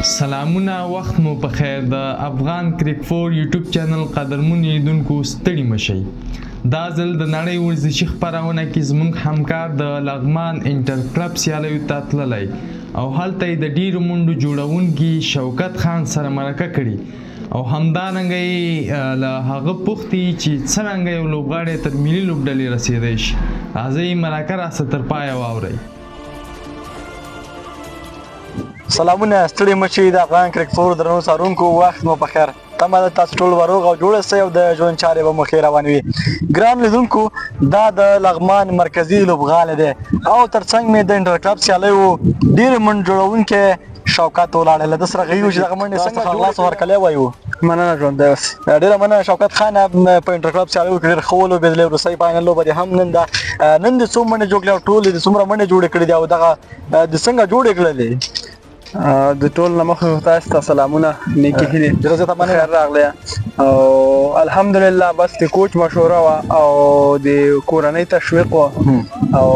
سلامونه وخت مو په خیر د افغان کرک فور یوټیوب چینل قدرمن لیدونکو ستړي مشئ دا ځل د نړۍ ورزشي خپرونه کې زموږ همکار د لغمان انټر کلب سیالیو ته تللی او هلته یې د ډیرو منډو جوړونکي شوکت خان سره مرکه کړې او همدارنګه یې له هغه پوښتي چې څرنګه یو لوبغاړی تر ملي لوبډلې رسېدی شي راځئ مرکه راسره تر پایه واورئ. سلامونه ستړي مشئ د افغان کرک فور درنو څارونکو وخت مو په خیر تمه ده تاسو ټول وروغ او جوړ اوسئ او د ژوند چارې به مو ښې روانې وي. ګران لیدونکو دا د لغمان مرکزي لوبغالی دی او ترڅنګ مې د انټر کلب سیالیو ډېرې منډ جوړونکی شوکت ولاړی له ده سره غږیږو چې دغه منډې څنګه خلاص ورکلی وایو. مننه ژوندی اوسې. ډېره مننه شوکت خان په انټر کلب سیالیو کې ډېر ښه ولوبېدلی وروستۍ فاینل لوبه دې هم نن ده نن دې څو منډې جوړ کړې او ټول دې څومره منډې جوړې کړې دي او دغه دې څنګه جوړې کړلې؟ د ټول نه مخکې تاسو ته سلامونه نیکې هیلې خیر راغلی او الحمدلله بس د کوچ مشوره وه او د کورنۍ تشویق وه او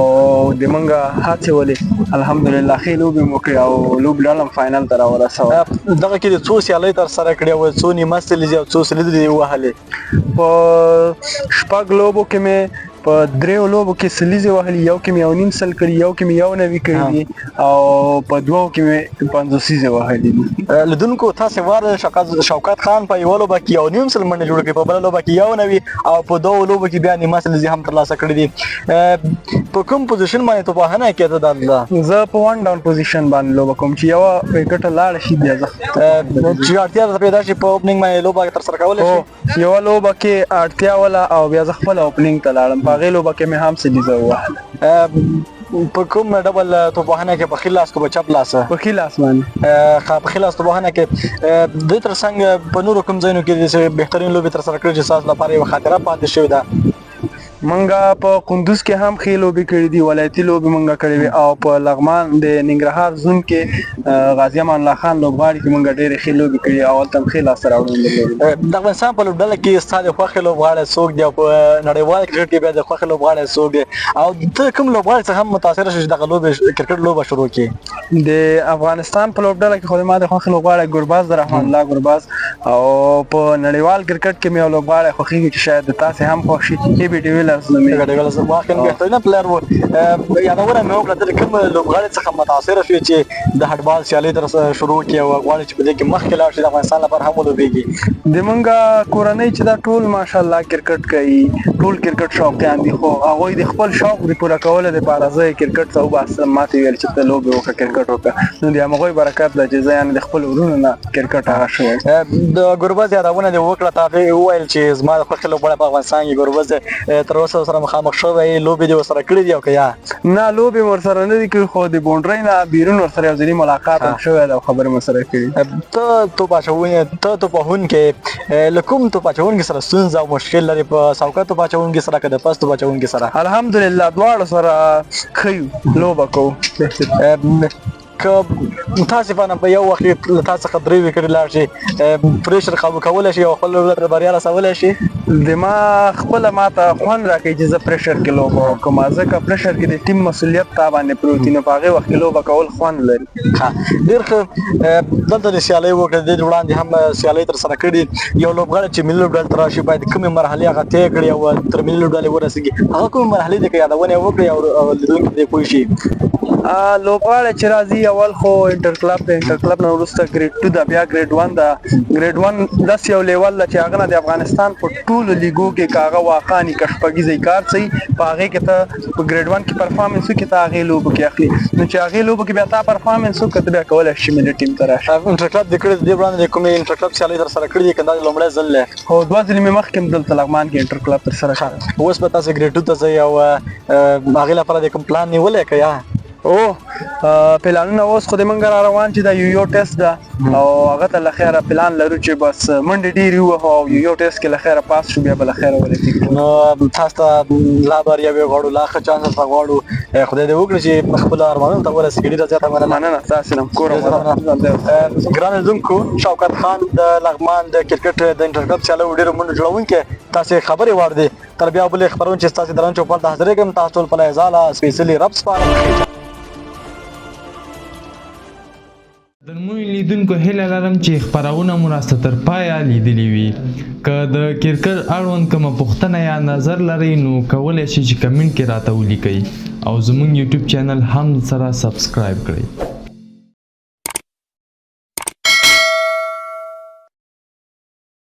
د موږ هڅې ولې الحمدلله ښې لوبې مو کړې او لوبډله هم فاینل ته راورسوله. دغه کې د څو سیالۍ ترسره کړې وې څو نیمه سلیزې او څو سلیزې دې ووهلې؟ په شپږ لوبو کې مې په دریو لوبو کې سلیزې وهلي یو کې مې 1.5 سل کړي یو کې مې 1.9 کړي دي او په دوو کې مې 50 وهلي دي. لیدونکو تاسې واره شوکت خان په یوه لوبه کې 1.5 سل منډې جوړې کړې په بله لوبه کې 1.9 او په دوو لوبو کې بیا نیمه سلیزې هم ترلاسه کړي دي. په کوم پوزیشن باندې توپاهنه کېده دا؟ زه په 1 ډاون پوزیشن باندې لوبه کوم چې یوه وکټه لاړه شي بیا زه چې اړتیا درته پیدا شي په اوپننګ باندې لوبه ترسره کولی شي؟ یوه لوبه کې اړتیا وله او بیا زه خپله اوپننګ ته لاړم په هغې لوبه کې مې هم سلیزه ووهله. په کوم ډول توپاهنه کې په ښي لاس که په چپ لاسه؟ په ښي لاس باندې. په ښي لاس توپاهنه کې دې تر څنګ په نورو کوم ځایونو کې داسې بهترین لوبې ترسره کړې چې ستاسو لپاره یوه خاطره پاتې شوې ده؟ منګه په کندوز کې هم ښې لوبې کړې دي ولایتي لوبې منګه کړې وې او په لغمان د ننګرهار زون کې غازي امان الله خان لوبغاړي کې منګه ډېرې ښې لوبې کړې او هلته هم ښې لاسته راوړنې درلودې. د افغانستان په لوبډله کې ستا د خوښې لوبغاړی څوک دی او په نړیوال کرکټ کې بیا د خوښې لوبغاړی څوک دی او ته کوم لوبغاړي څخه هم متاثره شې چې دغه لوبې کرکټ لوبه شروع کړې؟ د افغانستان په لوبډله کې خو ما د خوښې لوبغاړی ګرباز د رحمان الله ګرباز او په نړیوال کرکټ کې مې یو لوبغاړی خوښېږي چې شاید د تاسې هم خوښ شي ایبي ډیویلرز نومېږي. واقعا بهترینه پلیر و. یادونه مې وکړه ته د کوم لوبغاړي څخه متاثره شوې چې د هټبال سیالۍ تر شروع کړي او غواړي چې په دې کې مخکې لاړ شي د افغانستان لپاره هم ولوبېږي؟ د موږ کورنۍ چې دا ټول ماشاءالله کرکټ کوي ټول کرکټ شوقیان دي خو هغوی د خپل شوق د پوره کولو دپاره زه یې کرکټ ته وباسم ما ته ویل چې ته لوبې وکړه کرکټ وکړه نو د همغوی برکت ده چې زه یعنې د خپل ورونو نه کرکټ هغه شوی. د ګربز یادونه دې وکړه تا هغې وویل چې زما د خوښې لوبغاړی په افغانستان کې ګربز تر اوسه سره مخامخ شوی لوبې دې ورسره کړې دي او که یا نه لوبې مې ورسره نه دي کړي خو د بونډرۍ نه بیرون ورسره یو ځلي ملاقات هم شوی ده او خبرې مې ورسره کړي. ته توپاچوونکی له کوم توپاچوونکي سره ستونزه او مشکل لري په سوکه توپاچوونکي سره که د پس توپاچوونکي سره؟ الحمدلله دواړو سره ښه یو لوبه کوو. که متاسفانه په یو وخت کې له تا څخه 3 وکټې لاړ شي پریشر قابو کولی شي او خپل لوبډله ته بریا رسولی شي؟ د ما خپله ماته خوند راکوي چې زه پریشر کې لوبه وکړم ځکه پریشر کې د ټیم مسؤلیت تا باندې پروت وي نو په هغې وخت کې لوبه کول خوند لري. ډېر ښه. دلته د سیالۍ وکړه د دې وړاندې هم سیالۍ ترسره کړي یو لوبغاړی چې ملي لوبډلې ته راشي باید کومې مرحلې هغه طی کړي او تر ملي لوبډلې ورسېږي هغه کومې مرحلې دي که یادونه یې وکړي او لیدونکي پرې پوه شي؟ لوبغاړی چې راځي اول خو انټر کلب د انټر کلب نه وروسته ګریډ 2 ده بیا ګریډ 1 ده. ګریډ 1 داسې یو لیول ده چې هغه نه د افغانستان په ټولو لیګو کې که هغه واقعا که شپږیزی کار څهي په هغې کې ته په ګریډ 1 کې پرفارمنس وکړې ته هغې لوبو کې اخلي نو چې هغې لوبو کې بیا تا پرفارمنس وکړه ته بیا کولی شي ملي ټیم ته راشي. انټر کلب دې کړې د دې وړاندې د کومې انټر کلب سیالۍ ترسره کړي دي که دا د لومړی ځل دی؟ هو 2 ځلې مې مخکې هم دلته لغمان کې انټر کلب ترسره کړی. اوس به تاسې ګریډ 2 ته ځئ او هغې لپاره د کوم پلان نیولی که یا؟ پلانونه اوس خو د موږ را روان چې دا یو ټیسټ ده او هغه ته له خیره پلان لرو چې بس منډې ډېرې ووهو او یو ټیسټ کې له خیره پاس شو بیا به له خیره ولټېږو. نو تاسو ته لا بریاوې غواړو لا ښه چانس درته غواړو خدای دې وکړي چې خپلو ارمانونو ته ورسېږي. ډېره زیاته مننه ستاسې نه کور ګران لیدونکو شوکت خان د لغمان د کرکټ د انټر کلب سیالیو ډېرو منډو جوړونکی تاسې خبرې وړ دی تر بیا بلې خپرونې چې ستاسې درنه چوپړ ته حاضرېږم تاسو ټول په لایزاله سپېڅلي رب سپارم. درنو لیدونکو هیله لرم چې خپرونه مو راسته تر پایه لیدلې وي. که د کرکټ اړوند کومه پوښتنه یا نظر لرئ نو کولی شئ چې کمنټ کې راته ولیکئ او زموږ یوټیوب چینل هم سره سبسکرایب کړئ.